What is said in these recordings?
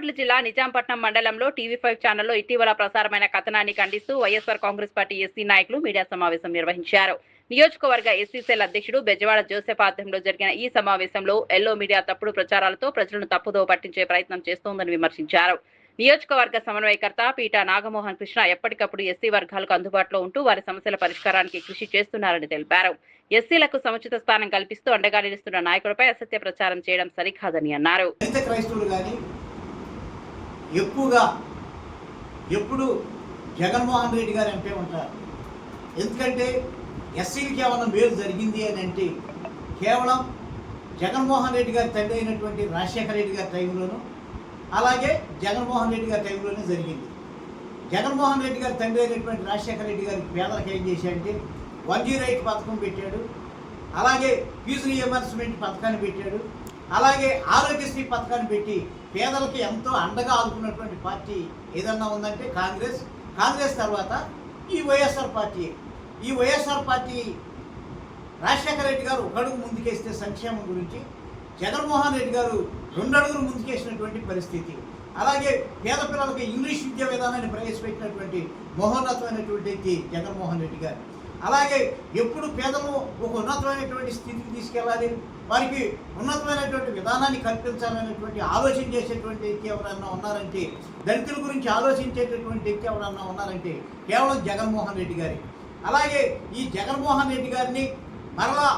బాపట్ల జిల్లా నిజాంపట్నం మండలంలో టీవీ5 ఛానల్లో ఇటీవల ప్రసారమైన కథనాన్ని ఖండిస్తూ వైఎస్ఆర్ కాంగ్రెస్ పార్టీ ఎస్సీ నాయకులు మీడియా సమావేశం నిర్వహించారు. నియోజకవర్గ ఎస్సీ సెల్ అధ్యక్షుడు బెజవాడ జోసెఫ్ ఆధ్వర్యంలో జరిగిన ఈ సమావేశంలో ఎల్లో మీడియా తప్పుడు ప్రచారాలతో ప్రజలను తప్పుదోవ పట్టించే ప్రయత్నం చేస్తోందని విమర్శించారు. నియోజకవర్గ సమన్వయకర్త పీటా నాగమోహన్ కృష్ణ ఎప్పటికప్పుడు ఎస్సీ వర్గాలకు అందుబాటులో ఉంటూ వారి సమస్యల పరిష్కారానికి కృషి చేస్తున్నారని తెలిపారు. ఎస్సీలకు సముచిత స్థానం కల్పిస్తూ అండగా నిలుస్తున్న నాయకులపై అసత్య ప్రచారం చేయడం సరికాదని అన్నారు. ఎప్పుడు జగన్మోహన్ రెడ్డి గారు ఎంపీ ఉంటారు. ఎందుకంటే ఎస్సీలకి ఏమన్నా మేలు జరిగింది అని అంటే కేవలం జగన్మోహన్ రెడ్డి గారి తండ్రి అయినటువంటి రాజశేఖర రెడ్డి గారి టైంలోనూ అలాగే జగన్మోహన్ రెడ్డి గారి టైంలోనే జరిగింది. జగన్మోహన్ రెడ్డి గారి తండ్రి అయినటువంటి రాజశేఖర రెడ్డి గారికి పేదలకు ఏం చేశాడంటే 108 పథకం పెట్టాడు, అలాగే ఫీజు రియంబర్స్మెంట్ పథకాన్ని పెట్టాడు, అలాగే ఆరోగ్యశ్రీ పథకాన్ని పెట్టి పేదలకి ఎంతో అండగా ఆదుకున్నటువంటి పార్టీ ఏదన్నా ఉందంటే కాంగ్రెస్ తర్వాత ఈ వైఎస్ఆర్ పార్టీ. ఈ వైఎస్ఆర్ పార్టీ రాజశేఖర రెడ్డి గారు 1 అడుగు ముందుకేస్తే సంక్షేమం గురించి జగన్మోహన్ రెడ్డి గారు 2 అడుగులు ముందుకేసినటువంటి పరిస్థితి. అలాగే పేద పిల్లలకి ఇంగ్లీష్ విద్యా విధానాన్ని ప్రవేశపెట్టినటువంటి మహోన్నతమైనటువంటి జగన్మోహన్ రెడ్డి గారు. అలాగే ఎప్పుడు పేదలను ఒక ఉన్నతమైనటువంటి స్థితికి తీసుకెళ్ళాలి, వారికి ఉన్నతమైనటువంటి విధానాన్ని కల్పించాలనేటువంటి ఆలోచన చేసేటువంటి వ్యక్తి ఎవరన్నా ఉన్నారంటే, దళితుల గురించి ఆలోచించేటటువంటి వ్యక్తి ఎవరన్నా ఉన్నారంటే కేవలం జగన్మోహన్ రెడ్డి గారి. అలాగే ఈ జగన్మోహన్ రెడ్డి గారిని మరలా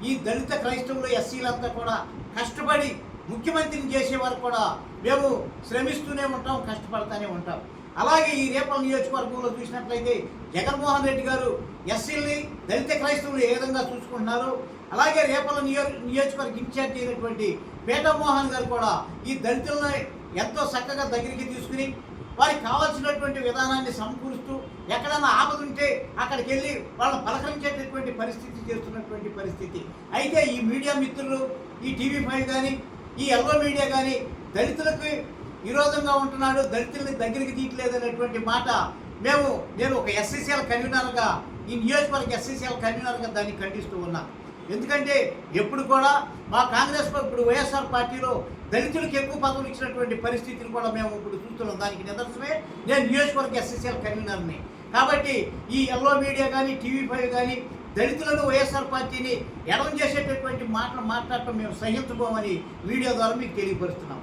ఈ దళిత క్రైస్తవులు ఎస్సీలంతా కూడా కష్టపడి ముఖ్యమంత్రిని చేసే వరకు కూడా మేము శ్రమిస్తూనే ఉంటాం, కష్టపడుతూనే ఉంటాం. అలాగే ఈ రేపల నియోజకవర్గంలో చూసినట్లయితే జగన్మోహన్ రెడ్డి గారు ఎస్సీల్ని దళిత క్రైస్తవులు ఏ విధంగా చూసుకుంటున్నారు, అలాగే రేపల నియోజకవర్గ ఇన్ఛార్జి అయినటువంటి పీఠమోహన్ గారు కూడా ఈ దళితులను ఎంతో చక్కగా దగ్గరికి తీసుకుని వారికి కావాల్సినటువంటి విధానాన్ని సమకూరుస్తూ ఎక్కడైనా ఆపద ఉంటే అక్కడికి వెళ్ళి వాళ్ళని పలకరించేటటువంటి పరిస్థితి చేస్తున్నటువంటి పరిస్థితి. అయితే ఈ మీడియా మిత్రులు, ఈ టీవీ5 కానీ ఈ ఎల్లో మీడియా కానీ దళితులకు విరోధంగా ఉంటున్నాడు, దళితుల్ని దగ్గరికి తీయట్లేదనేటువంటి మాట నేను ఒక ఎస్సీసీఎల్ కన్వీనర్గా, ఈ నియోజకవర్గ ఎస్సీసీఎల్ కన్వీనర్గా దాన్ని ఖండిస్తూ ఉన్నాను. ఎందుకంటే ఎప్పుడు కూడా మా కాంగ్రెస్ ఇప్పుడు వైఎస్ఆర్ పార్టీలో దళితులకు ఎక్కువ పదవులు ఇచ్చినటువంటి పరిస్థితిని కూడా మేము ఇప్పుడు చూస్తున్నాం. దానికి నిదర్శనమే నేను నియోజకవర్గ ఎస్సీసీఎల్ కన్వీనర్ని. కాబట్టి ఈ ఎల్లో మీడియా కానీ టీవీ5 కానీ దళితులను వైఎస్ఆర్ పార్టీని ఎడవం చేసేటటువంటి మాటలు మాట్లాడటం మేము సహించుకోమని వీడియో ద్వారా మీకు తెలియపరుస్తున్నాం.